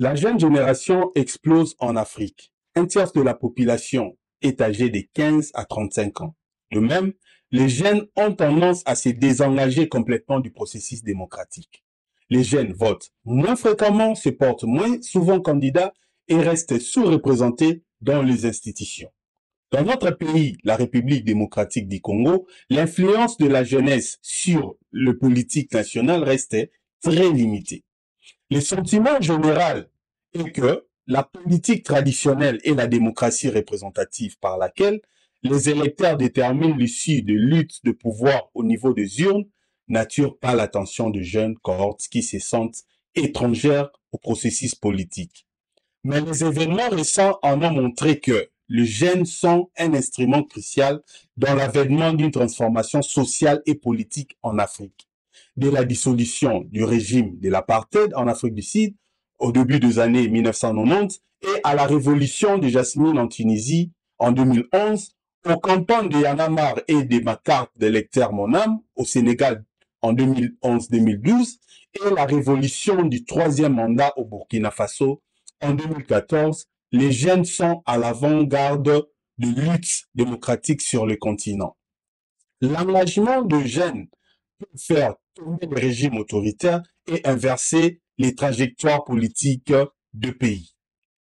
La jeune génération explose en Afrique. Un tiers de la population est âgée de 15 à 35 ans. De même, les jeunes ont tendance à se désengager complètement du processus démocratique. Les jeunes votent moins fréquemment, se portent moins souvent candidats et restent sous-représentés dans les institutions. Dans notre pays, la République démocratique du Congo, l'influence de la jeunesse sur le politique national restait très limitée. Le sentiment général est que la politique traditionnelle et la démocratie représentative par laquelle les électeurs déterminent l'issue de luttes de pouvoir au niveau des urnes n'attirent pas l'attention de jeunes cohortes qui se sentent étrangères au processus politique. Mais les événements récents en ont montré que les jeunes sont un instrument crucial dans l'avènement d'une transformation sociale et politique en Afrique. Dès la dissolution du régime de l'apartheid en Afrique du Sud, au début des années 1990, et à la révolution de Jasmine en Tunisie en 2011, aux campagnes de Yanamar et de ma carte d'électeur Monam au Sénégal en 2011-2012, et la révolution du troisième mandat au Burkina Faso en 2014, les jeunes sont à l'avant-garde de lutte démocratique sur le continent. L'engagement de jeunes peut faire tomber le régime autoritaire et inverser les trajectoires politiques de pays.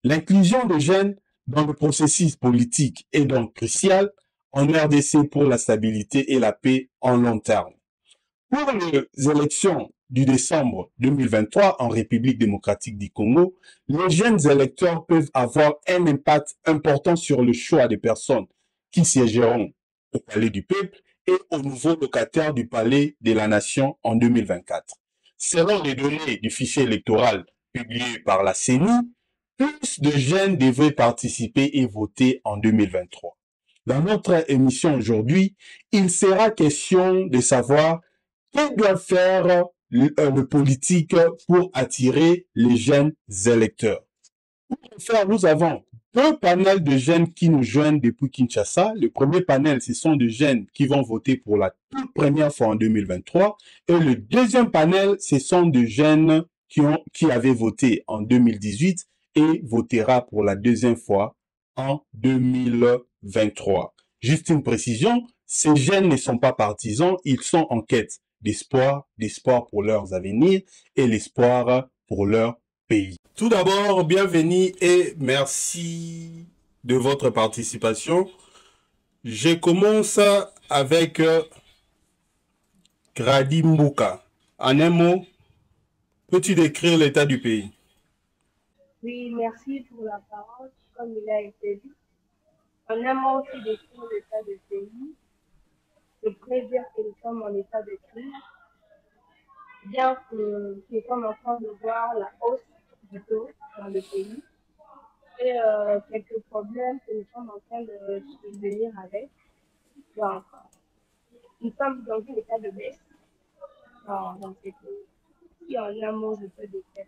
L'inclusion des jeunes dans le processus politique est donc cruciale en RDC pour la stabilité et la paix en long terme. Pour les élections du décembre 2023 en République démocratique du Congo, les jeunes électeurs peuvent avoir un impact important sur le choix des personnes qui siégeront au Palais du Peuple et aux nouveaux locataires du Palais de la Nation en 2024. Selon les données du fichier électoral publié par la CENI, plus de jeunes devraient participer et voter en 2023. Dans notre émission aujourd'hui, il sera question de savoir que doit faire le politique pour attirer les jeunes électeurs. Pour ce faire, nous avons deux panels de jeunes qui nous joignent depuis Kinshasa. Le premier panel, ce sont des jeunes qui vont voter pour la toute première fois en 2023. Et le deuxième panel, ce sont des jeunes qui avaient voté en 2018 et votera pour la deuxième fois en 2023. Juste une précision, ces jeunes ne sont pas partisans, ils sont en quête d'espoir pour leurs avenirs et l'espoir pour leur pays. Tout d'abord, bienvenue et merci de votre participation. Je commence avec Grady Mbouka. En un mot, peux-tu décrire l'état du pays? Oui, merci pour la parole. Comme il a été dit, en un mot, aussi décrire l'état du pays. Je pourrais dire que nous sommes en état de crise, bien que nous sommes en train de voir la hausse du taux dans le pays et quelques problèmes que nous sommes en train de subvenir avec. Donc, nous sommes dans un état de baisse. Donc, c'est tout. Si en un mot, je peux décrire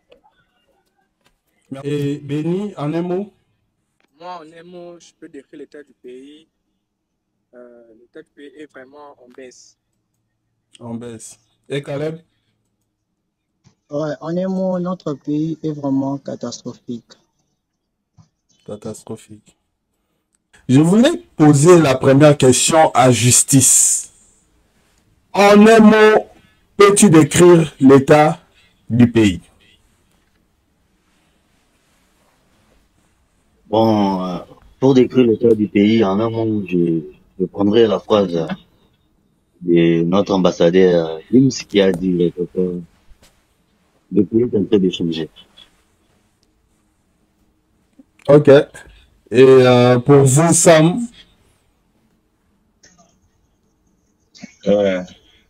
cela. Et Béni, en un mot? Moi, en un mot, je peux décrire l'état du pays. L'état du pays est vraiment en baisse. En baisse. Et Caleb? Ouais, en un mot, notre pays est vraiment catastrophique. Catastrophique. Je voulais poser la première question à Justice. En un mot, peux-tu décrire l'état du pays? Bon, pour décrire l'état du pays, en un mot, je prendrai la phrase de notre ambassadeur Hims qui a dit que le pays est en train de changer. Ok. Et pour vous, Sam?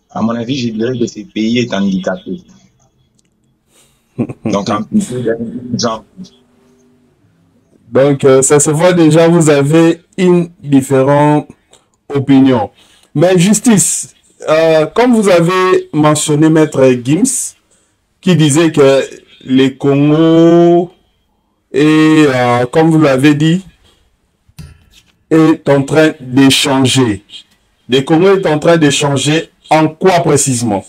À mon avis, je dirais que ce pays est handicapé. Donc, un peu genre. Donc, ça se voit déjà, vous avez une différente opinion. Mais Justice, comme vous avez mentionné Maître Gims, qui disait que les Congo, et comme vous l'avez dit, est en train d'échanger. Les Congo est en train d'échanger en quoi précisément?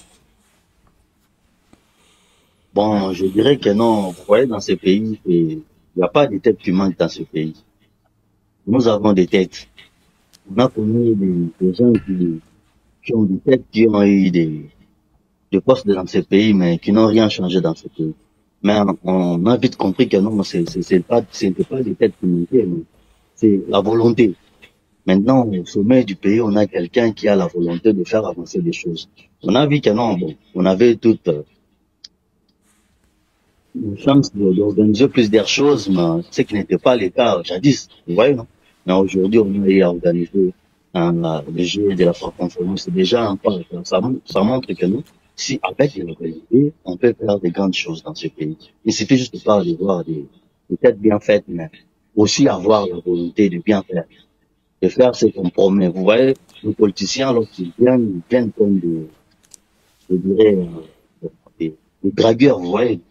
Bon, je dirais que non. Vous voyez, dans ce pays, il n'y a pas de têtes qui manquent dans ce pays. Nous avons des têtes. On a connu des gens qui ont des têtes, qui ont eu des postes dans ce pays, mais qui n'ont rien changé dans ce pays. Mais on a vite compris que non, c'était pas des têtes qui manquaient, mais c'est la volonté. Maintenant, au sommet du pays, on a quelqu'un qui a la volonté de faire avancer des choses. On a vu que non, bon, on avait toute une chance d'organiser plusieurs choses, mais ce qui n'était pas le cas jadis, vous voyez, non? Mais aujourd'hui, on a organisé le jeu de la francophonie. C'est déjà un pas. Ça montre que nous, si avec les localités, on peut faire de grandes choses dans ce pays. Il suffit juste pas de voir des têtes bien faites, mais aussi avoir la volonté de bien faire, de faire ce qu'on promet. Vous voyez, les politiciens, lorsqu'ils viennent comme je dirais, des dragueurs, vous voyez,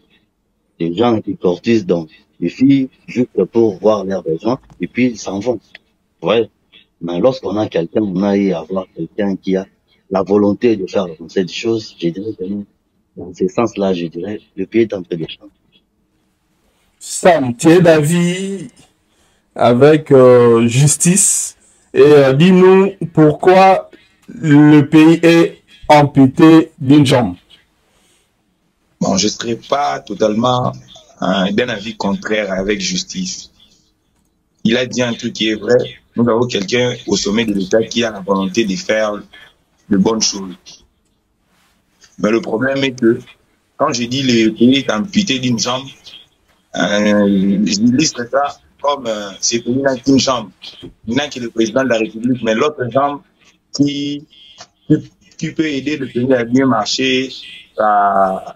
des gens qui courtisent donc les filles juste pour voir leurs besoins et puis ils s'en vont. Ouais. Mais lorsqu'on a quelqu'un, on a eu à avoir quelqu'un qui a la volonté de faire avancer des choses, je dirais que non. Dans ce sens-là, je dirais, le pays est en train de changer. Sam, tu es d'avis avec justice et dis-nous pourquoi le pays est amputé d'une jambe. Bon, je ne serai pas totalement d'un avis contraire avec justice. Il a dit un truc qui est vrai. Nous avons quelqu'un au sommet de l'État qui a la volonté de faire de bonnes choses. Mais le problème est que, quand je dis le pays est amputé d'une jambe, je liste ça comme ce pays n'a qu'une jambe. Il n'a que le président de la République, mais l'autre jambe qui peut aider le pays à mieux marcher, ça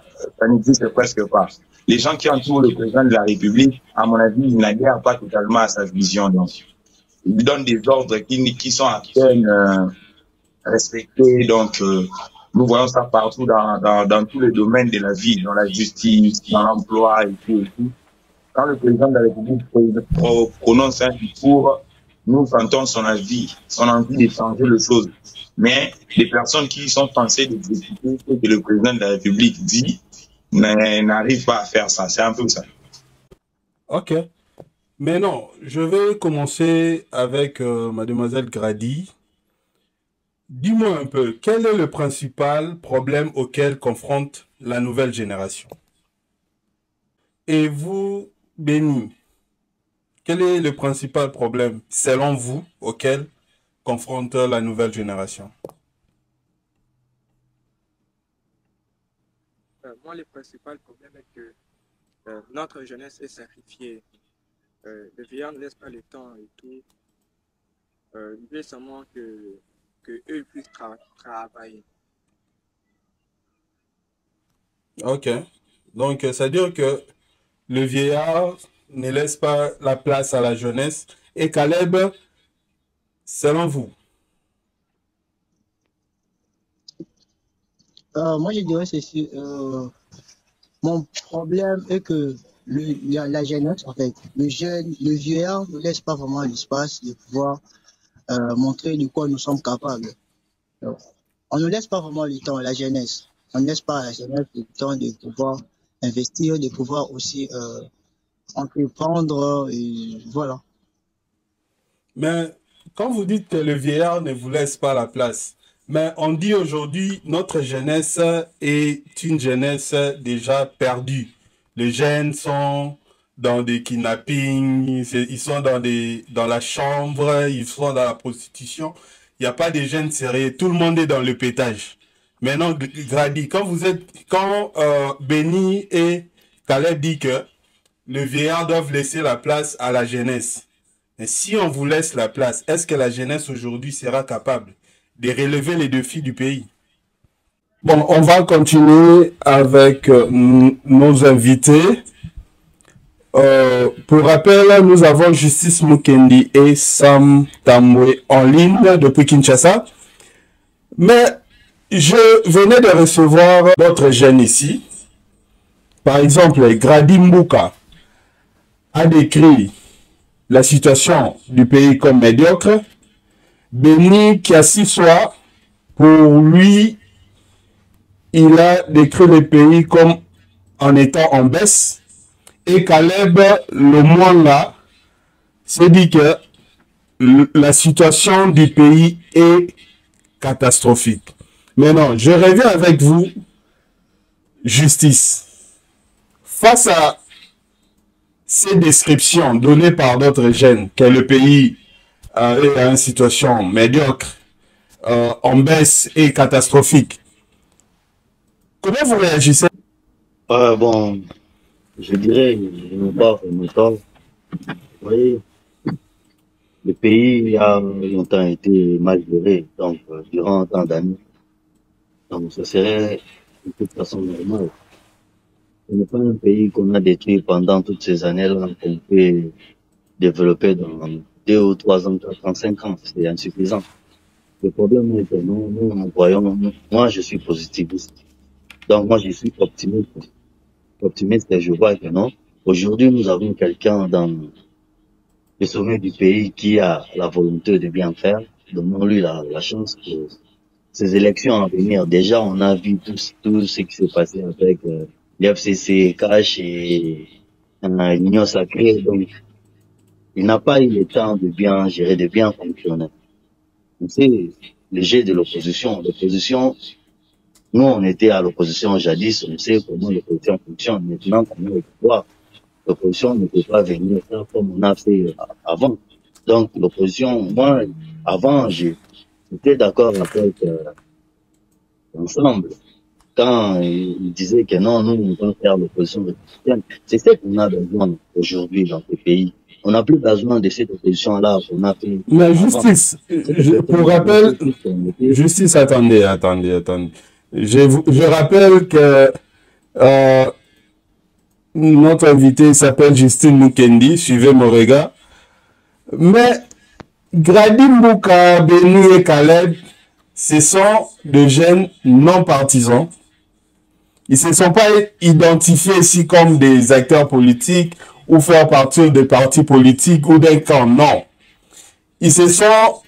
n'existe presque pas. Les gens qui entourent le président de la République, à mon avis, ils n'adhèrent pas totalement à sa vision. Donc, ils donnent des ordres qui sont à peine respectés. Donc, nous voyons ça partout dans tous les domaines de la vie, dans la justice, dans l'emploi et tout et tout. Quand le président de la République prononce un discours, nous sentons son avis, son envie de changer les choses. Mais les personnes qui sont censées d'exécuter ce que le président de la République dit n'arrivent pas à faire ça. C'est un peu ça. Ok. Mais non, je vais commencer avec mademoiselle Grady. Dis-moi un peu, quel est le principal problème auquel confronte la nouvelle génération? Et vous, Béni, quel est le principal problème, selon vous, auquel confronte la nouvelle génération? Moi, le principal problème est que notre jeunesse est sacrifiée. Les vieillards ne laissent pas le temps et tout. Il veut seulement que eux puissent travailler. Ok. Donc, c'est-à-dire que le vieillard ne laisse pas la place à la jeunesse. Et Caleb, selon vous? Moi, je dirais ceci. Mon problème est que la jeunesse, en fait, le vieillard ne laisse pas vraiment l'espace de pouvoir montrer de quoi nous sommes capables. Donc, on ne laisse pas vraiment le temps à la jeunesse. On ne laisse pas à la jeunesse le temps de pouvoir investir, de pouvoir aussi entreprendre, et voilà. Mais quand vous dites que le vieillard ne vous laisse pas la place, mais on dit aujourd'hui notre jeunesse est une jeunesse déjà perdue. Les jeunes sont dans des kidnappings, ils sont dans la chambre, ils sont dans la prostitution. Il n'y a pas de jeunes sérieux, tout le monde est dans le pétage. Maintenant, Grady, quand Béni et Caleb dit que le vieillard doit laisser la place à la jeunesse. Et si on vous laisse la place, est-ce que la jeunesse aujourd'hui sera capable de relever les défis du pays? Bon, on va continuer avec nos invités. Pour rappel, nous avons Justice Mukendi et Sam Tambwe en ligne depuis Kinshasa. Mais je venais de recevoir d'autres jeunes ici. Par exemple, Grady Mbouka a décrit la situation du pays comme médiocre. Béni Kiasiswa, pour lui, il a décrit le pays comme en étant en baisse. Et Caleb Lomwanga s'est dit que la situation du pays est catastrophique. Maintenant, je reviens avec vous, justice. Face à ces descriptions données par d'autres jeunes, que le pays est dans une situation médiocre, en baisse et catastrophique, comment vous réagissez? Bon, je dirais, je ne pas vraiment tort. Vous voyez, le pays a longtemps été mal géré, donc durant tant d'années. Donc ce serait de toute façon normal. Ce n'est pas un pays qu'on a détruit pendant toutes ces années-là qu'on peut développer dans 2 ou 3 ans, 4 ans, 5 ans. C'est insuffisant. Le problème est que nous voyons, moi je suis positiviste. Donc moi je suis optimiste. Optimiste et je vois que non. Aujourd'hui nous avons quelqu'un dans le sommet du pays qui a la volonté de bien faire. Donnons-lui la chance pour ces élections à venir. Déjà on a vu tout ce qui s'est passé avec l'FCC, Cash et l'Union sacrée. Donc il n'a pas eu le temps de bien gérer, de bien fonctionner. C'est le jeu de l'opposition. L'opposition, nous, on était à l'opposition jadis, on sait comment l'opposition fonctionne. Maintenant, qu'on est au pouvoir, l'opposition ne peut pas venir faire comme on a fait avant. Donc, l'opposition, moi, avant, j'étais d'accord avec l'ensemble. Quand ils disaient que non, nous, on va faire l'opposition républicaine. C'est ce qu'on a besoin aujourd'hui dans ce pays. On n'a plus besoin de cette opposition-là qu'on a fait Mais avant. justice, pour rappel, justice, attendez. Je rappelle que notre invité s'appelle Justine Mukendi, suivez mon regard. Mais Grady Mbouka, Beni et Caleb, ce sont des jeunes non partisans. Ils ne se sont pas identifiés ici comme des acteurs politiques ou faire partie de partis politiques ou d'un camp. Non. Ils se sont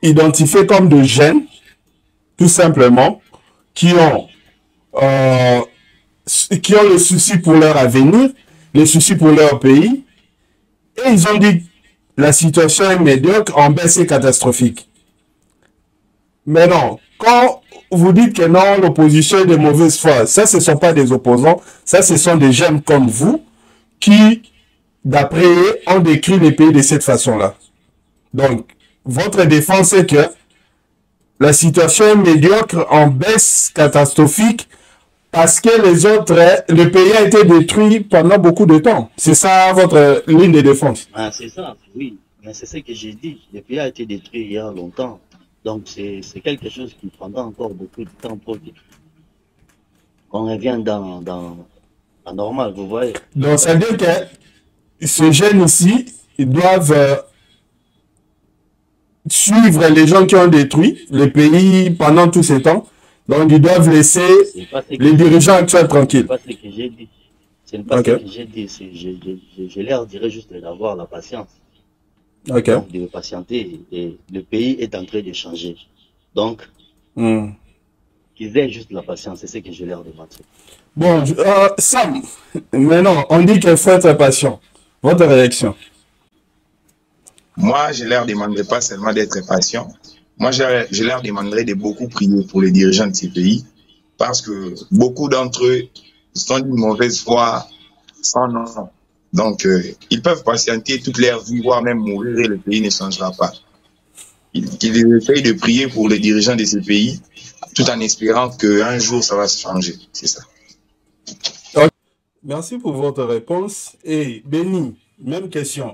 identifiés comme des jeunes, tout simplement, qui ont le souci pour leur avenir, le souci pour leur pays. Et ils ont dit la situation est médiocre, en baisse et catastrophique. Mais non, quand vous dites que non, l'opposition est de mauvaise foi, ça, ce ne sont pas des opposants, ça, ce sont des jeunes comme vous qui, d'après eux, ont décrit les pays de cette façon-là. Donc, votre défense est que la situation est médiocre, en baisse catastrophique, parce que le pays a été détruit pendant beaucoup de temps. C'est ça votre ligne de défense? Ah, c'est ça, oui. Mais c'est ce que j'ai dit. Le pays a été détruit il y a longtemps. Donc c'est quelque chose qui prendra encore beaucoup de temps pour qu'on revienne dans la normale, vous voyez. Donc ça veut dire que ces jeunes ici, ils doivent suivre les gens qui ont détruit le pays pendant tout ce temps. Donc ils doivent laisser les dirigeants actuels tranquilles. C'est pas ce que j'ai dit. Ce n'est pas ce que j'ai dit. Je leur dirais juste d'avoir la patience. Donc de patienter. Et le pays est en train de changer. Donc, qu'ils aient juste la patience. C'est ce que je leur demande. Bon, Sam, maintenant, on dit qu'il faut être patient. Votre réaction? Moi, je leur demanderai pas seulement d'être patient. Moi, je leur demanderai de beaucoup prier pour les dirigeants de ces pays, parce que beaucoup d'entre eux sont d'une mauvaise foi sans nom. Donc, ils peuvent patienter toute leur vie, voire même mourir, et le pays ne changera pas. Ils essayent de prier pour les dirigeants de ces pays, tout en espérant qu'un jour, ça va se changer. C'est ça. Merci pour votre réponse. Et Béni, même question.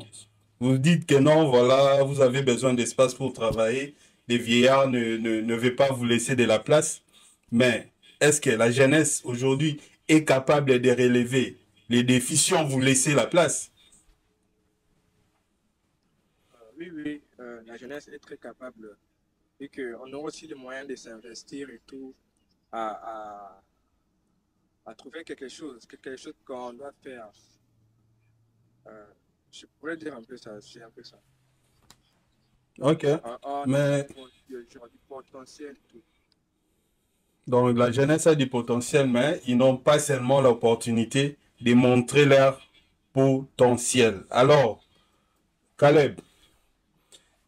Vous dites que non, voilà, vous avez besoin d'espace pour travailler. Les vieillards ne veulent pas vous laisser de la place. Mais est-ce que la jeunesse aujourd'hui est capable de relever les défis si on vous laissez la place? Oui, la jeunesse est très capable et qu'on a aussi les moyens de s'investir et tout à trouver quelque chose qu'on doit faire. Je pourrais dire un peu ça, c'est un peu ça. Ok, mais Du potentiel et tout. Donc la jeunesse a du potentiel, mais ils n'ont pas seulement l'opportunité de montrer leur potentiel. Alors, Caleb,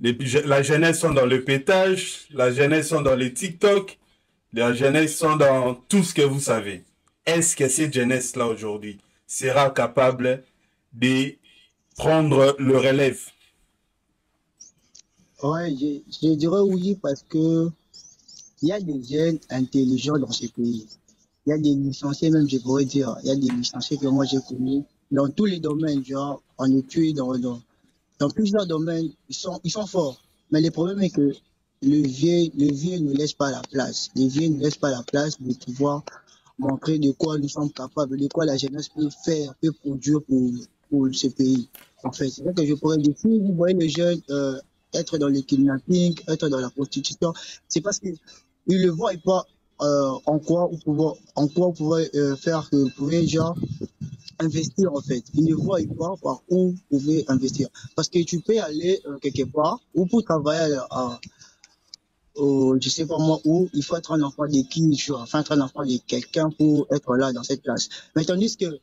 la jeunesse sont dans le pétage, la jeunesse sont dans les TikTok, la jeunesse sont dans tout ce que vous savez. Est-ce que cette jeunesse-là aujourd'hui sera capable de prendre le relève? Ouais, je dirais oui parce que il y a des jeunes intelligents dans ce pays. Il y a des licenciés même, je pourrais dire. Il y a des licenciés que moi j'ai connus dans tous les domaines, genre en études, dans plusieurs domaines, ils sont forts. Mais le problème est que le vieux ne laisse pas la place. Le vieux ne laisse pas la place de pouvoir montrer de quoi nous sommes capables, de quoi la jeunesse peut faire, peut produire pour ce pays. En fait, c'est ça que je pourrais dire. Si vous voyez les jeunes être dans le kidnapping, être dans la prostitution, c'est parce qu'ils ne le voient pas en quoi vous pouvez faire que vous pouvez genre investir en fait. Ils ne voient pas par où vous pouvez investir. Parce que tu peux aller quelque part ou pour travailler je sais pas moi où, il faut être un enfant de qui, enfin être un enfant de quelqu'un pour être là dans cette place. Mais tandis que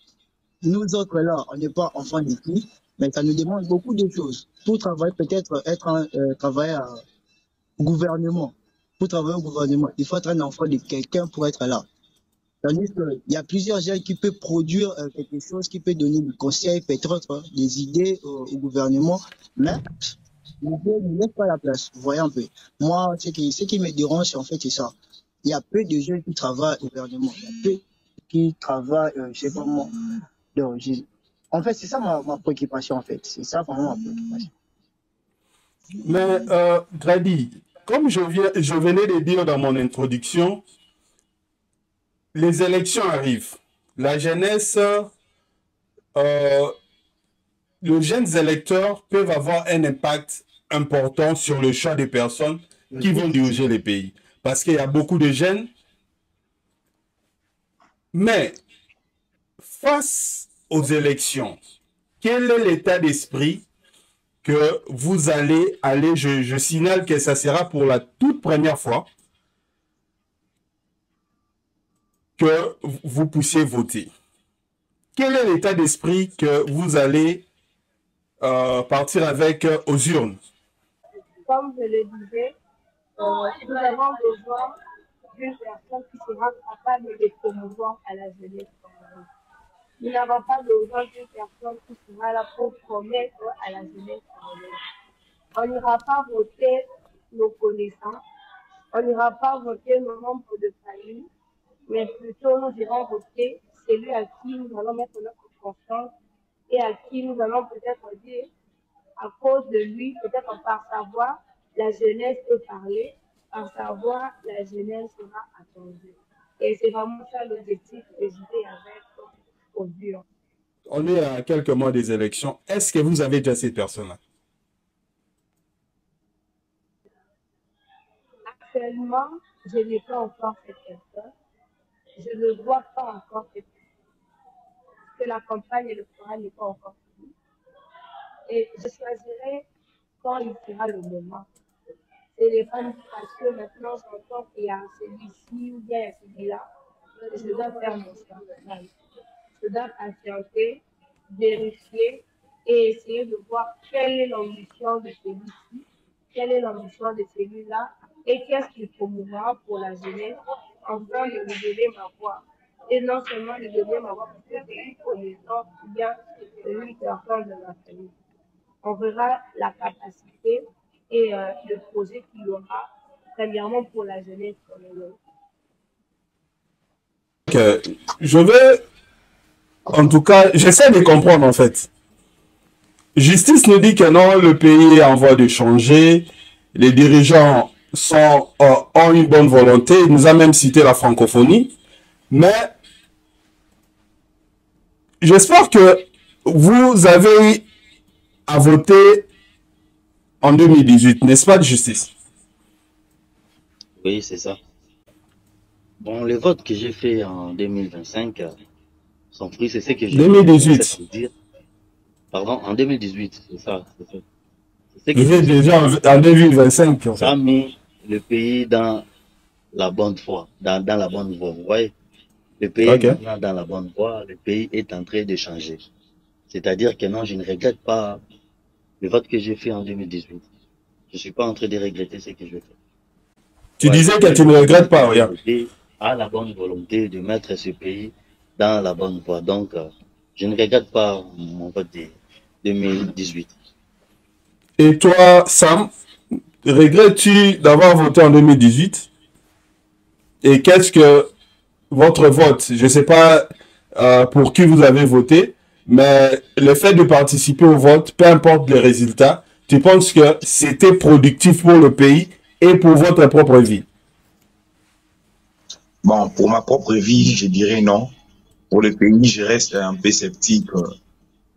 nous autres là, on n'est pas enfants de qui, mais ça nous demande beaucoup de choses. Pour travailler, peut-être être travailler au gouvernement. Pour travailler au gouvernement, il faut être un enfant de quelqu'un pour être là. Tandis qu'il y a plusieurs gens qui peuvent produire quelque chose, qui peut donner des conseils, peut-être des idées au gouvernement, mais l'idée ne laisse pas la place. Vous voyez un peu. Moi, ce qui me dérange, en fait, c'est ça. Il y a peu de gens qui travaillent au gouvernement. Il y a peu qui travaillent, je sais pas moi. Donc, en fait, c'est ça ma préoccupation, en fait. C'est ça vraiment ma préoccupation. Mais, Grady, comme je venais de dire dans mon introduction, les élections arrivent. La jeunesse, les jeunes électeurs peuvent avoir un impact important sur le choix des personnes qui vont diriger les pays. Parce qu'il y a beaucoup de jeunes. Mais, face aux élections, quel est l'état d'esprit que vous allez aller, je signale que ça sera pour la toute première fois que vous puissiez voter. Quel est l'état d'esprit que vous allez partir avec aux urnes? Comme je le disais, nous avons besoin d'une personne qui sera capable de promouvoir à la jeunesse. Nous n'avons pas besoin d'une personne qui sera là pour promettre à la jeunesse. On n'ira pas voter nos connaissances, on n'ira pas voter nos membres de famille, mais plutôt nous irons voter celui à qui nous allons mettre notre confiance et à qui nous allons peut-être dire, à cause de lui, peut-être par sa voix, la jeunesse peut parler, par sa voix, la jeunesse sera attendue. Et c'est vraiment ça l'objectif que je vais avec au dur. On est à quelques mois des élections. Est-ce que vous avez déjà cette personne-là? Actuellement, je n'ai pas encore cette personne. Je ne vois pas encore cette personne. Parce que la campagne électorale n'est pas encore finie. Et je choisirai quand il sera le moment. Ce n'est pas parce que maintenant j'entends qu'il y a celui-ci ou bien celui-là. Je dois faire mon choix. Je dois patienter, vérifier et essayer de voir quelle est l'ambition de celui-ci, quelle est l'ambition de celui-là et qu'est-ce qu'il promouvra pour la jeunesse afin de lui donner ma voix. Et non seulement de donner ma voix parce que c'est une connaissance ou bien celui qui enfant de ma famille. On verra la capacité et le projet qu'il y aura, premièrement pour la jeunesse congolaise. Je vais, en tout cas, j'essaie de comprendre en fait. Justice nous dit que non, le pays est en voie de changer, les dirigeants ont une bonne volonté, il nous a même cité la francophonie, mais j'espère que vous avez à voter en 2018, n'est-ce pas, de Justice? Oui, c'est ça. Bon, les votes que j'ai fait en 2025 sont pris, c'est ce que j'ai 2018. dire. Pardon, en 2018, c'est ça. Vous êtes déjà en 2025. Ça a mis le pays dans la bonne voie, dans la bonne voie. Vous voyez, le pays est Ok. maintenant dans la bonne voie, le pays est en train de changer. C'est-à-dire que non, je ne regrette pas le vote que j'ai fait en 2018. Je suis pas en train de regretter ce que je fais. Tu Ouais, le disais que tu peuple ne regrettes qui pas, avait rien. voté a la bonne volonté de mettre ce pays dans la bonne voie. Donc, je ne regrette pas mon vote de 2018. Et toi, Sam, regrettes-tu d'avoir voté en 2018? Et qu'est-ce que votre vote, je ne sais pas pour qui vous avez voté, mais le fait de participer au vote, peu importe les résultats, tu penses que c'était productif pour le pays et pour votre propre vie? Bon, pour ma propre vie, je dirais non. Pour le pays, je reste un peu sceptique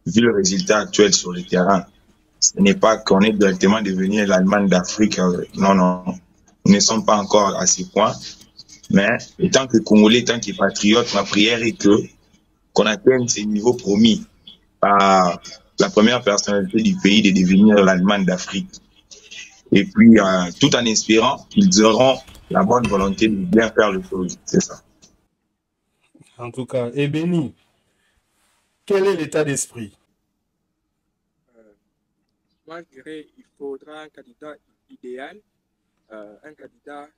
vu le résultat actuel sur le terrain. Ce n'est pas qu'on est directement devenu l'Allemagne d'Afrique. Non, non. Nous ne sommes pas encore à ce point. Mais étant que Congolais, tant que patriote, ma prière est que qu'on atteigne ces niveaux promis par la première personnalité du pays de devenir l'Allemagne d'Afrique. Et puis, tout en espérant qu'ils auront la bonne volonté de bien faire les choses. C'est ça. En tout cas, et Béni, quel est l'état d'esprit? Euh, Moi, je dirais qu'il faudra un candidat idéal, un candidat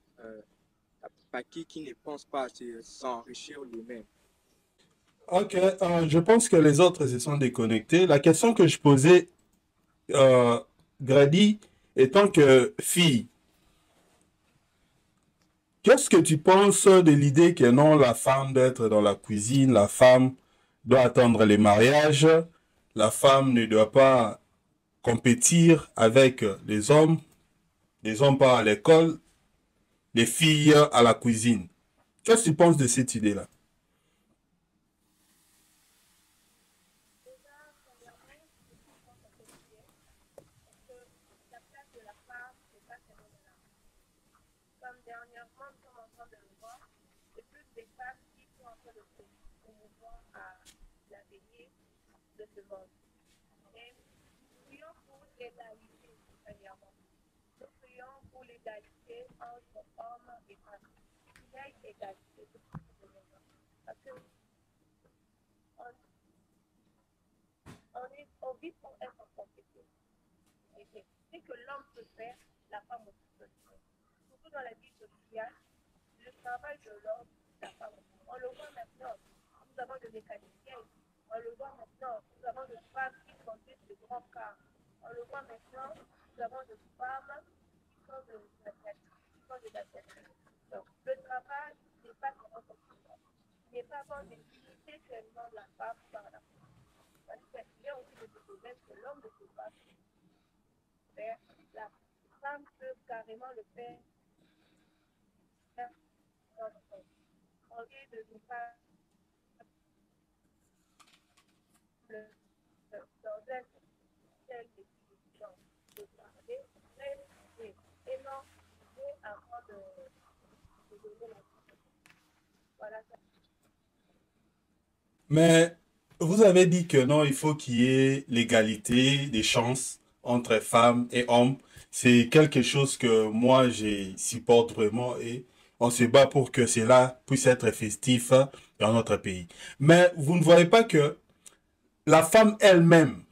pas qui ne pense pas à s'enrichir lui-même. Ok, je pense que les autres se sont déconnectés. La question que je posais, Grady, étant que fille, qu'est-ce que tu penses de l'idée que non, la femme doit être dans la cuisine, la femme doit attendre les mariages, la femme ne doit pas compétir avec les hommes pas à l'école, les filles à la cuisine. Qu'est-ce que tu penses de cette idée-là? Déjà, premièrement, je pense à cette idée parce que la place de la femme n'est pas tellement là. Comme dernièrement, nous sommes en train de le voir, c'est plus des femmes qui sont en train de se promouvoir à l'avenir de ce monde. Et nous prions pour l'égalité, premièrement. Nous prions pour l'égalité entre hommes et femmes. Qu'il y ait égalité de tout ce monde. Parce que on vit pour être en compétition. Et ce que l'homme peut faire, la femme aussi peut le faire. Surtout dans la vie sociale, le travail de l'homme, la femme aussi. On le voit maintenant, nous avons des mécaniciens. On le voit maintenant, nous avons des femmes qui conduisent de grands cars. On le voit maintenant, nous avons des femmes qui sont de la tête. Donc, le travail n'est pas seulement comme ça. Il n'est pas bon de limiter seulement la femme par la femme. Parce qu'il y a aussi des problèmes que l'homme ne peut pas faire. La femme peut carrément le faire au lieu de ne pas dans un tel décision de parler, rester et non avant de donner la voilà ça. Mais vous avez dit que non, il faut qu'il y ait l'égalité des chances entre femmes et hommes. C'est quelque chose que moi, je supporte vraiment et on se bat pour que cela puisse être festif dans notre pays. Mais vous ne voyez pas que la femme elle-même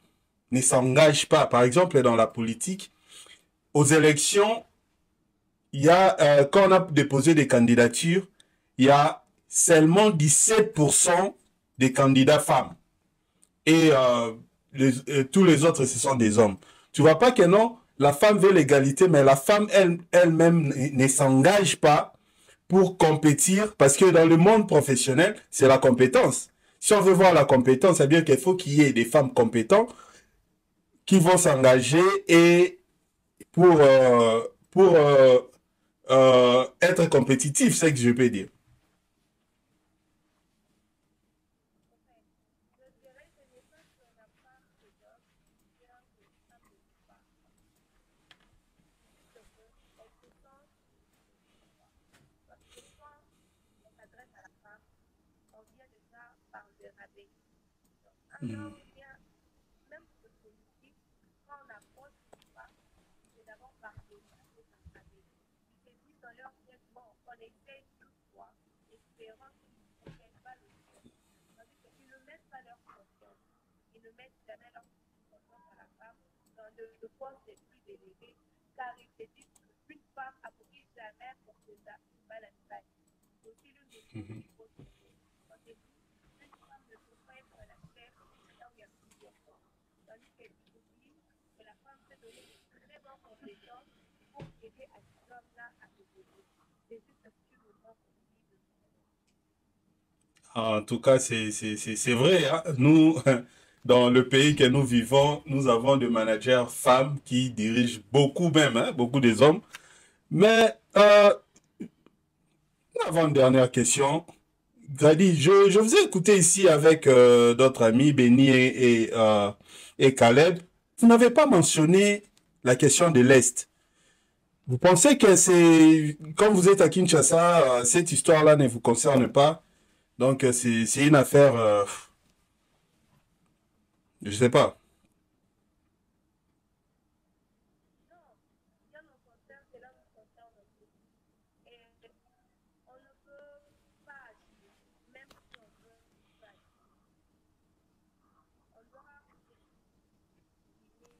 ne s'engage pas, par exemple dans la politique, aux élections, il y a, quand on a déposé des candidatures, il y a seulement 17% des candidats femmes. Et tous les autres, ce sont des hommes. Tu vois pas que non, la femme veut l'égalité, mais la femme elle-même ne s'engage pas pour compétir, parce que dans le monde professionnel, c'est la compétence. Si on veut voir la compétence, ça veut dire qu'il faut qu'il y ait des femmes compétentes qui vont s'engager et pour, euh, pour être compétitif, c'est ce que je peux dire. Je dirais que ce n'est pas sur la femme que l'homme vient que les femmes ne vont pas. Juste qu'elles se sentent parce que quand on s'adresse à la femme, on vient déjà par le rabais. Donc, un Mm. homme vient, même pour le politique, quand on approche une femme, c'est d'abord par le rabais. Ils se disent dans leur tête, bon, qu'on essaye toutefois, espérant qu'ils ne comprennent pas le ciel. Tandis qu'ils ne mettent pas leur confiance. Ils ne mettent jamais leur confiance à la femme dans le poste les plus élevés, car ils se disent qu'une femme a pris jamais pour que ça va la taille. Aussi l'une des choses qu'il faut se dire. Quand c'est une femme ne peut pas être la chef là où il y a plusieurs femmes. Tandis qu'elle oublie que la femme peut donner de très bonnes compétences pour aider à cet homme-là à évoluer. C'est juste absolument possible. En tout cas, c'est vrai, hein. Nous, dans le pays que nous vivons, nous avons des managers femmes qui dirigent beaucoup même, hein, beaucoup des hommes. Mais avant-dernière question, Grady, je vous ai écouté ici avec d'autres amis, Benny et Caleb. Vous n'avez pas mentionné la question de l'Est. Vous pensez que c'est, comme vous êtes à Kinshasa, cette histoire-là ne vous concerne pas? Donc, c'est une affaire, je sais pas. Non, bien au contraire, cela nous concerne aussi. Et on ne peut pas agir, même si on veut pas agir. On doit estimer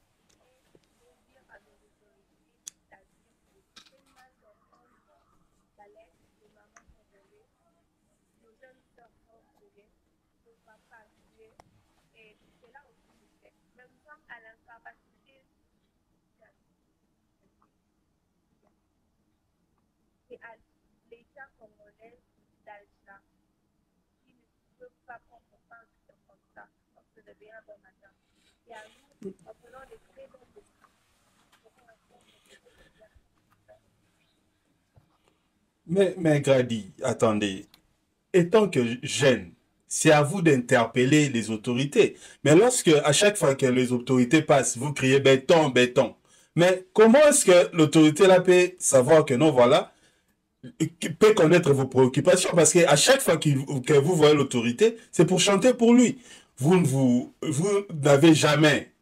et dire à nos autorités d'agir pour tellement d'entendre la lettre de maman congolaise, nos jeunes sœurs congolaises, nos papas tués, et cela aussi nous fait. Mais nous sommes à l'incapacité et à l'État congolais d'Alger qui ne peut pas prendre part comme ça, parce que de bien bon matin. Et à nous, en prenant des très bonnes décisions, Mais Grady, attendez. Étant que jeune, c'est à vous d'interpeller les autorités. Mais lorsque, à chaque fois que les autorités passent, vous criez béton, béton. Mais comment est-ce que l'autorité là peut savoir que non, voilà, peut connaître vos préoccupations? Parce qu'à chaque fois que vous voyez l'autorité, c'est pour chanter pour lui. Vous n'avez jamais,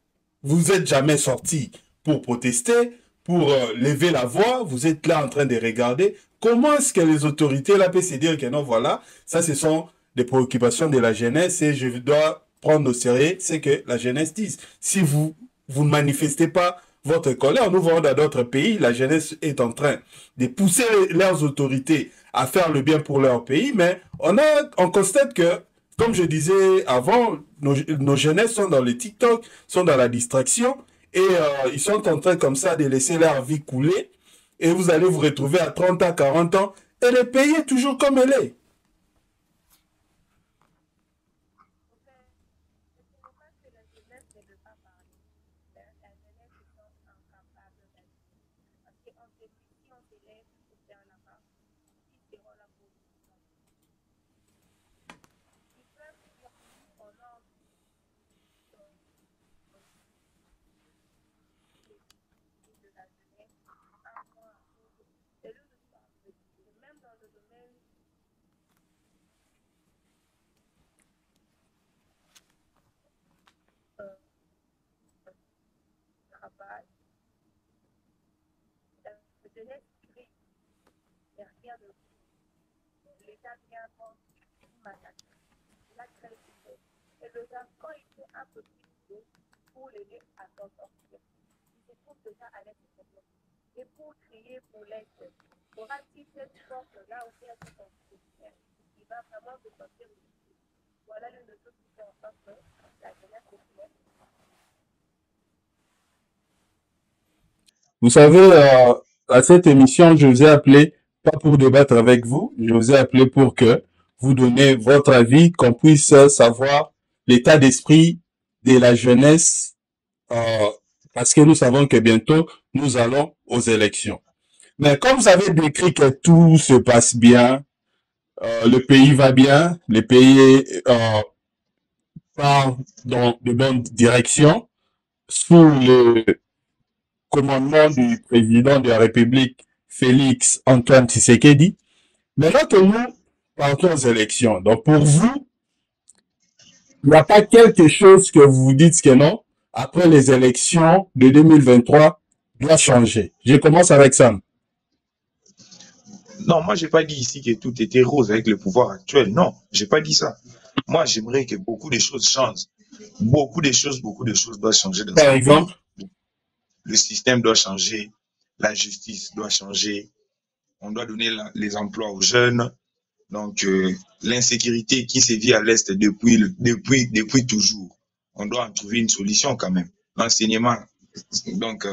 vous êtes jamais sorti pour protester, pour lever la voix. Vous êtes là en train de regarder. Comment est-ce que les autorités là peuvent se dire que non, voilà, ça ce sont des préoccupations de la jeunesse et je dois prendre au sérieux ce que la jeunesse dit. Si vous ne manifestez pas votre colère, nous voyons dans d'autres pays, la jeunesse est en train de pousser leurs autorités à faire le bien pour leur pays, mais on constate que, comme je disais avant, nos jeunesses sont dans le TikTok, sont dans la distraction, et ils sont en train comme ça de laisser leur vie couler, et vous allez vous retrouver à 30 ans, 40 ans, et le pays est toujours comme elle est. ce n'est pas que la jeunesse ne veut pas parler. La jeunesse étant incapable d'agir. Parce qu'on se dit, si on s'élève pour faire la marche, ils seront là pour nous. Ils peuvent dire oui, on a envie de la jeunesse, un mois, c'est le soir. Même dans le domaine du travail, la jeunesse crie derrière de l'État vient prendre une massacre. La crée et le enfant était un peu plus vieux pour l'aider à s'en sortir. Il se trouve déjà avec ce problème. Et pour crier pour l'aide, aura-t-il cette force-là ou bien cette force? Il va vraiment se sortir de tout. Voilà l'une des choses qui fait en sorte que la jeunesse populaire. Vous savez, à cette émission, je vous ai appelé pas pour débattre avec vous, je vous ai appelé pour que vous donnez votre avis, qu'on puisse savoir l'état d'esprit de la jeunesse, euh, parce que nous savons que bientôt, nous allons aux élections. Mais comme vous avez décrit que tout se passe bien, le pays va bien, le pays part dans de bonnes directions, sous le commandement du président de la République, Félix Antoine Tshisekedi. Maintenant que nous partons aux élections, donc pour vous, il n'y a pas quelque chose que vous vous dites que non, après les élections de 2023, doit changer. Je commence avec ça. Non, moi, j'ai pas dit ici que tout était rose avec le pouvoir actuel. Non, j'ai pas dit ça. Moi, j'aimerais que beaucoup de choses changent. Beaucoup de choses doivent changer dans ce Par pays. exemple, Le système doit changer, la justice doit changer, on doit donner les emplois aux jeunes. Donc, l'insécurité qui sévit à l'Est depuis toujours, on doit en trouver une solution quand même. L'enseignement, donc,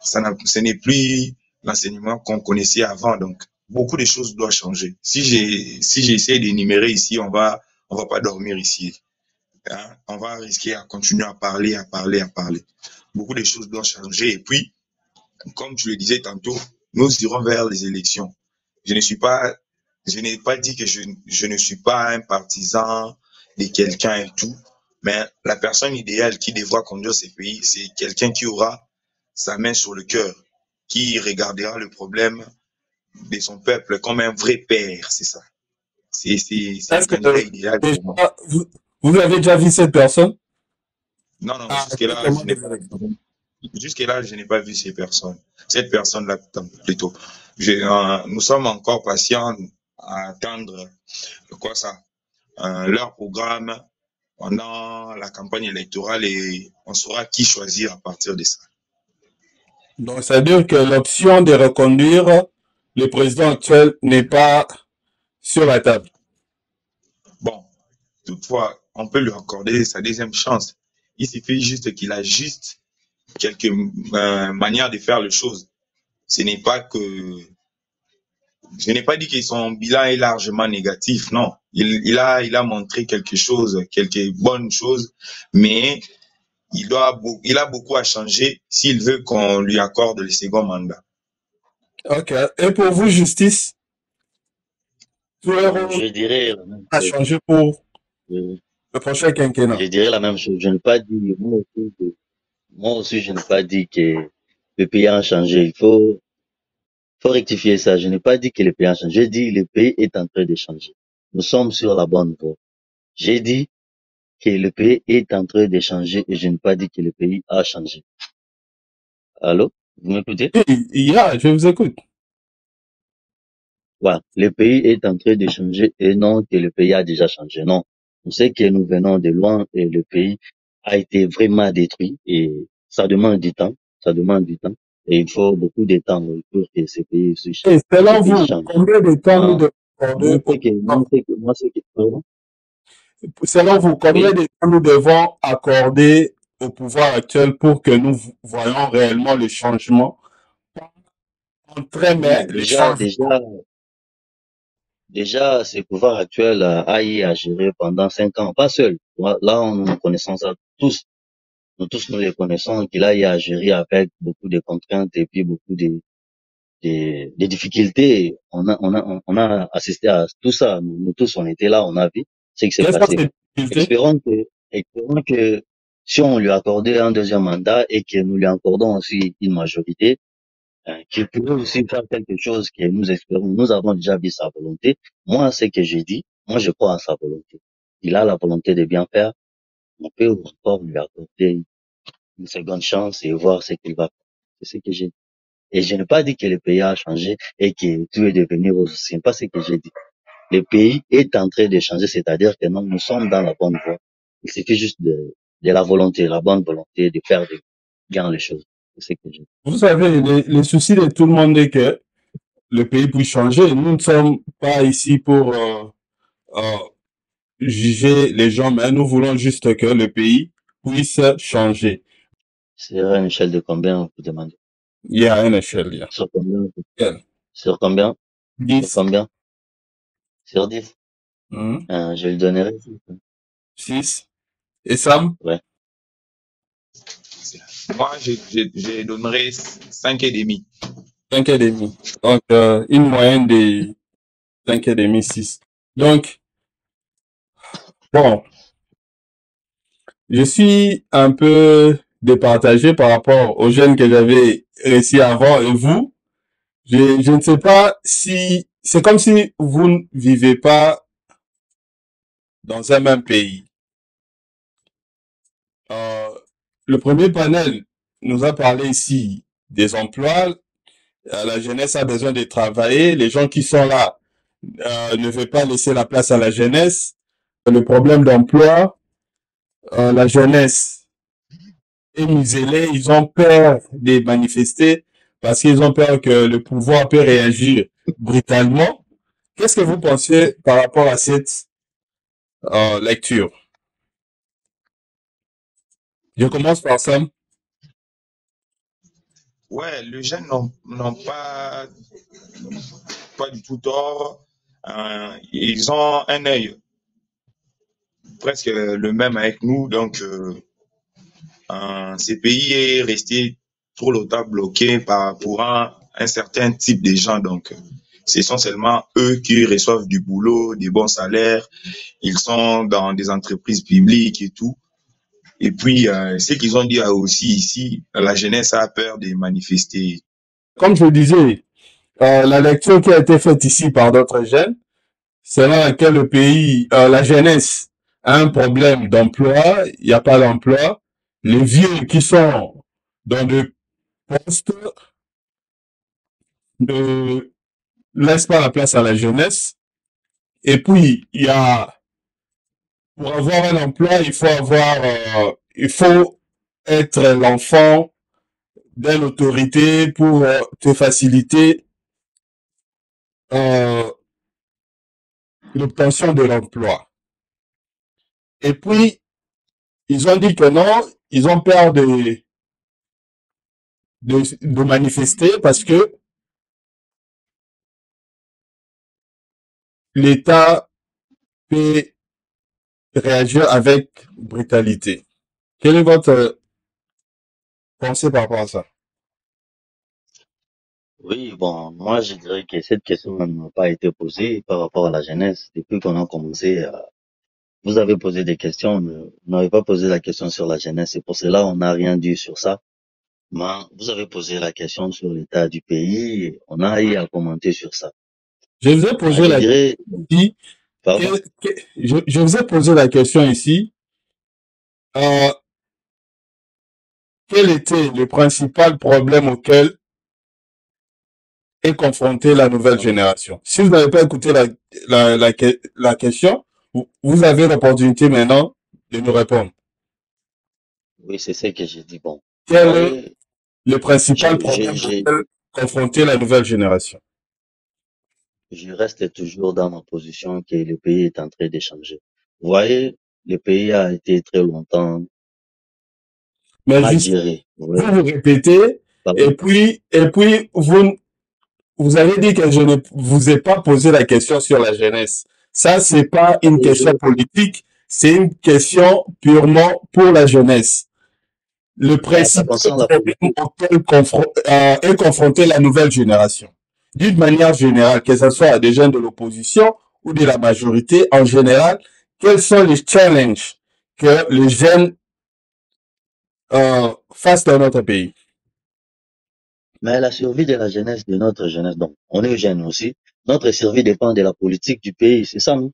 ce n'est plus l'enseignement qu'on connaissait avant. Donc, beaucoup de choses doivent changer. Si j'essaie d'énumérer ici, on va pas dormir ici. Hein? On va risquer à continuer à parler. Beaucoup de choses doivent changer. Et puis, comme tu le disais tantôt, nous irons vers les élections. Je n'ai pas dit que je ne suis pas un partisan de quelqu'un et tout, mais la personne idéale qui devra conduire ces pays, c'est quelqu'un qui aura sa main sur le cœur, qui regardera le problème de son peuple comme un vrai père, c'est ça. C'est un est-ce que candidat idéal pour moi. déjà, vous avez déjà vu cette personne? Non, Ah, jusque-là, comment des élections? je n'ai pas vu ces personnes. Cette personne-là, plutôt. Nous sommes encore patients à attendre, quoi ça, leur programme pendant la campagne électorale et on saura qui choisir à partir de ça. Donc, ça veut dire que l'option de reconduire le président actuel n'est pas sur la table. Bon, toutefois, on peut lui accorder sa deuxième chance. Il suffit juste qu'il ajuste quelques manières de faire les choses. Ce n'est pas que Je n'ai pas dit que son bilan est largement négatif, non. Il a montré quelque chose, quelques bonnes choses, mais il a beaucoup à changer s'il veut qu'on lui accorde le second mandat. Ok. Et pour vous, justice, tout le Bon, rôle je dirais la même a chose. changé pour Je, le prochain quinquennat. je dirais la même chose. Je n'ai pas dit, moi aussi, je n'ai pas dit que le pays a changé. Faut rectifier ça. Je n'ai pas dit que le pays a changé. J'ai dit le pays est en train de changer. Nous sommes sur la bonne voie. J'ai dit que le pays est en train de changer et je n'ai pas dit que le pays a changé. Allô? Vous m'écoutez? Oui, je vous écoute. Voilà. Le pays est en train de changer et non que le pays a déjà changé. Non. On sait que nous venons de loin et le pays a été vraiment détruit et ça demande du temps. Ça demande du temps. Et il faut beaucoup de temps pour que ce pays Et ce selon pays vous, change. combien de temps nous Ah, devons accorder selon vous, combien oui. de temps nous devons accorder au pouvoir actuel pour que nous voyons réellement le changement? En très, mais Oui, le changement. déjà, ce pouvoir actuel a eu à gérer pendant 5 ans, pas seul. Là, nous connaissons ça tous. Nous les connaissons qu'il a eu à gérer avec beaucoup de contraintes et puis beaucoup de difficultés. On a assisté à tout ça. Nous tous, on était là, on a vu ce qui s'est Quelles sont passé. ces difficultés? Espérons que si on lui accordait un deuxième mandat et que nous lui accordons aussi une majorité, qu'il pourrait aussi faire quelque chose que nous espérons. Nous avons déjà vu sa volonté. Moi, ce que j'ai dit, moi, je crois en sa volonté. Il a la volonté de bien faire. On peut encore lui accorder une seconde chance et voir ce qu'il va faire. C'est ce que j'ai dit. Et je n'ai pas dit que le pays a changé et que tout est devenu rose. C'est pas ce que j'ai dit. Le pays est en train de changer, c'est-à-dire que non, nous sommes dans la bonne voie. Il suffit juste de la volonté, la bonne volonté de faire bien les choses. C'est ce que j'ai dit. Vous savez, le souci de tout le monde est que le pays puisse changer. Nous ne sommes pas ici pour euh, juger les gens, mais nous voulons juste que le pays puisse changer. C'est à une échelle de combien, vous demandez? Il y a une échelle, là. Sur combien? Quelle? Sur combien? Sur 10. combien? Sur 10. Mhm. Je lui donnerai 6. Et Sam? Ouais. Moi, je donnerais 5,5. 5,5. Donc, une moyenne de 5,5, 6. Donc, bon, je suis un peu départagé par rapport aux jeunes que j'avais réussi avant et vous. Je ne sais pas si, c'est comme si vous ne vivez pas dans un même pays. Euh, le premier panel nous a parlé ici des emplois, La jeunesse a besoin de travailler. Les gens qui sont là ne veulent pas laisser la place à la jeunesse. Le problème d'emploi, la jeunesse est muselée. Ils ont peur de manifester parce qu'ils ont peur que le pouvoir peut réagir brutalement. Qu'est-ce que vous pensez par rapport à cette lecture? Je commence par ça. Ouais, les jeunes n'ont pas du tout tort. Ils ont un œil presque le même avec nous. Donc, ce pays est resté trop longtemps bloqué pour un certain type de gens. Donc, ce sont seulement eux qui reçoivent du boulot, des bons salaires. Ils sont dans des entreprises publiques et tout. Et puis, ce qu'ils ont dit aussi ici, la jeunesse a peur de manifester. Comme je le disais, la lecture qui a été faite ici par d'autres jeunes, selon laquelle le pays, la jeunesse a un problème d'emploi, il n'y a pas d'emploi. Les vieux qui sont dans des postes ne laissent pas la place à la jeunesse. Et puis, il y a, pour avoir un emploi, il faut être l'enfant d'une autorité pour te faciliter euh, l'obtention de l'emploi. Et puis, ils ont dit que non, ils ont peur de manifester parce que l'État peut réagir avec brutalité. Quelle est votre pensée par rapport à ça? Oui, bon, moi je dirais que cette question n'a pas été posée par rapport à la jeunesse. Depuis qu'on a commencé, vous avez posé des questions, mais vous n'avez pas posé la question sur la jeunesse. Et pour cela, on n'a rien dit sur ça. Mais vous avez posé la question sur l'état du pays, et on a eu à commenter sur ça. Je vous ai posé Je la dirais, question ici. pardon, Je vous ai posé la question ici. Euh, quel était le principal problème auquel est confrontée la nouvelle génération? Si vous n'avez pas écouté la question, vous avez l'opportunité maintenant de nous répondre. oui, c'est ce que j'ai dit. Bon, vous Quel est voyez, le principal problème je auquel confronter la nouvelle génération? reste toujours dans ma position que le pays est en train de changer. Vous voyez, le pays a été très longtemps Mais mal juste, géré. Vous vous voyez, vous répétez, pardon. et puis vous avez dit que je ne vous ai pas posé la question sur la jeunesse. Ça, c'est pas une Et question politique, c'est une question purement pour la jeunesse. Le mais ça principal concerne la problème politique. auquel est confrontée la nouvelle génération, d'une manière générale, que ce soit des jeunes de l'opposition ou de la majorité en général, quels sont les challenges que les jeunes face dans notre pays? Mais la survie de la jeunesse, de notre jeunesse, donc, on est jeunes aussi. Notre survie dépend de la politique du pays, c'est ça, non?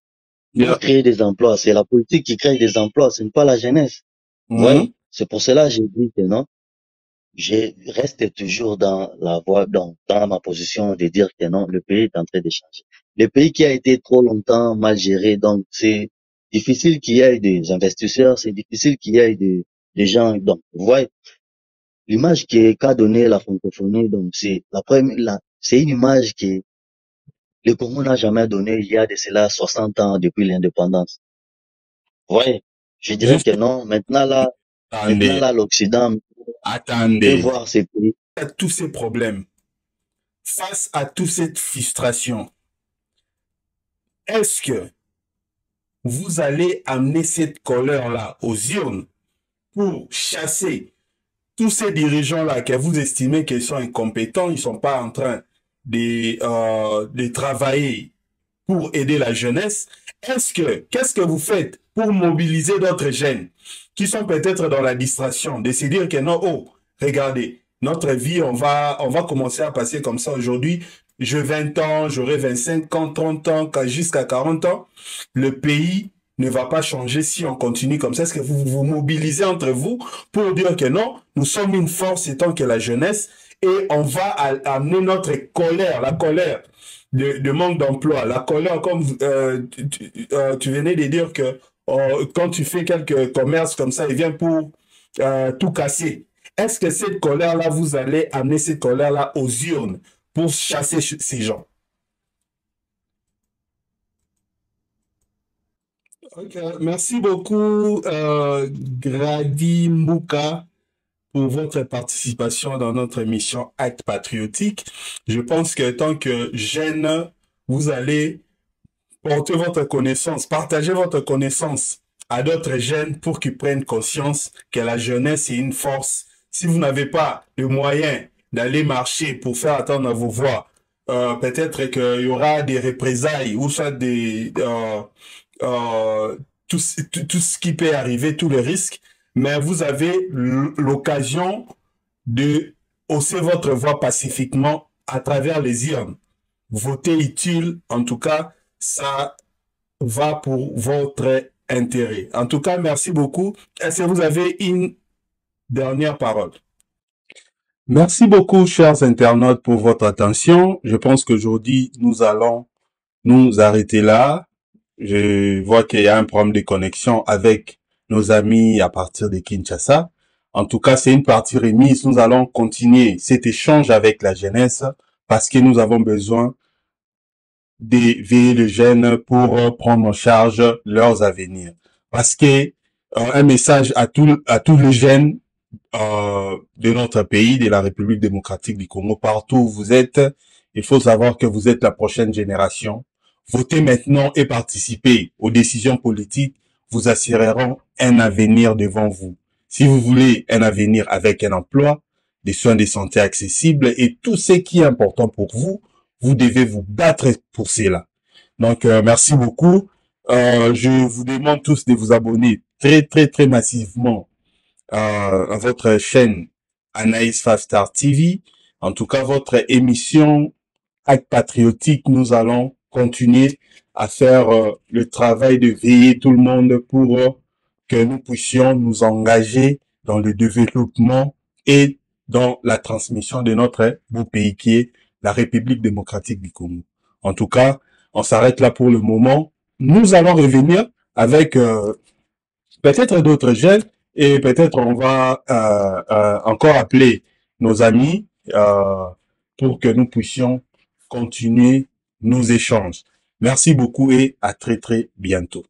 Pour Yeah. créer des emplois, c'est la politique qui crée des emplois, ce n'est pas la jeunesse. Ouais, Mhm. c'est pour cela que j'ai dit que non. Je reste toujours dans la voie, dans ma position de dire que non, le pays est en train de changer. Le pays qui a été trop longtemps mal géré, donc c'est difficile qu'il y ait des investisseurs, c'est difficile qu'il y ait des gens, donc, vous voyez, l'image qu'a donnée la francophonie, donc c'est la première, c'est une image que le Congo n'a jamais donnée il y a de cela 60 ans depuis l'indépendance. Vous voyez, je dirais Juste que non, maintenant attendez, là, l'Occident peut attendez. voir ces pays. À tous ces problèmes, face à toute cette frustration, est-ce que vous allez amener cette colère-là aux urnes pour chasser tous ces dirigeants-là que vous estimez qu'ils sont incompétents, ils ne sont pas en train de travailler pour aider la jeunesse? Qu'est-ce que vous faites pour mobiliser d'autres jeunes qui sont peut-être dans la distraction, de se dire que non, oh, regardez, notre vie, on va commencer à passer comme ça aujourd'hui. J'ai 20 ans, j'aurai 25 ans, 30 ans, jusqu'à 40 ans. Le pays ne va pas changer si on continue comme ça. Est-ce que vous vous mobilisez entre vous pour dire que non, nous sommes une force étant que la jeunesse et on va amener notre colère, la colère de manque d'emploi, la colère, comme tu venais de dire que quand tu fais quelques commerces comme ça, il vient pour tout casser. Est-ce que cette colère-là, vous allez amener cette colère-là aux urnes pour chasser ces gens? Ok, merci beaucoup, Grady Mbouka, pour votre participation dans notre émission Acte Patriotique. Je pense que tant que jeune, vous allez porter votre connaissance, partager votre connaissance à d'autres jeunes pour qu'ils prennent conscience que la jeunesse est une force. Si vous n'avez pas le moyen d'aller marcher pour faire attendre vos voix, peut-être qu'il y aura des représailles ou soit tout ce qui peut arriver, tous les risques, mais vous avez l'occasion de hausser votre voix pacifiquement à travers les urnes. Voter utile, en tout cas, ça va pour votre intérêt. En tout cas, merci beaucoup. Est-ce que vous avez une dernière parole? Merci beaucoup, chers internautes, pour votre attention. Je pense qu'aujourd'hui, nous allons nous arrêter là. Je vois qu'il y a un problème de connexion avec nos amis à partir de Kinshasa. En tout cas, c'est une partie remise. Nous allons continuer cet échange avec la jeunesse parce que nous avons besoin d'éveiller les jeunes pour prendre en charge leurs avenirs. Parce que un message à tous les jeunes de notre pays, de la République démocratique du Congo, partout où vous êtes, il faut savoir que vous êtes la prochaine génération. Votez maintenant et participez aux décisions politiques vous assureront un avenir devant vous. Si vous voulez un avenir avec un emploi, des soins de santé accessibles et tout ce qui est important pour vous, vous devez vous battre pour cela. Donc, merci beaucoup. Je vous demande tous de vous abonner très massivement à votre chaîne Anaïs Fastar TV. En tout cas, votre émission Acte Patriotique, nous allons continuer à faire le travail de veiller tout le monde pour que nous puissions nous engager dans le développement et dans la transmission de notre beau pays qui est la République démocratique du Congo. En tout cas, on s'arrête là pour le moment. Nous allons revenir avec peut-être d'autres jeunes et peut-être on va encore appeler nos amis pour que nous puissions continuer nos échanges. Merci beaucoup et à très bientôt.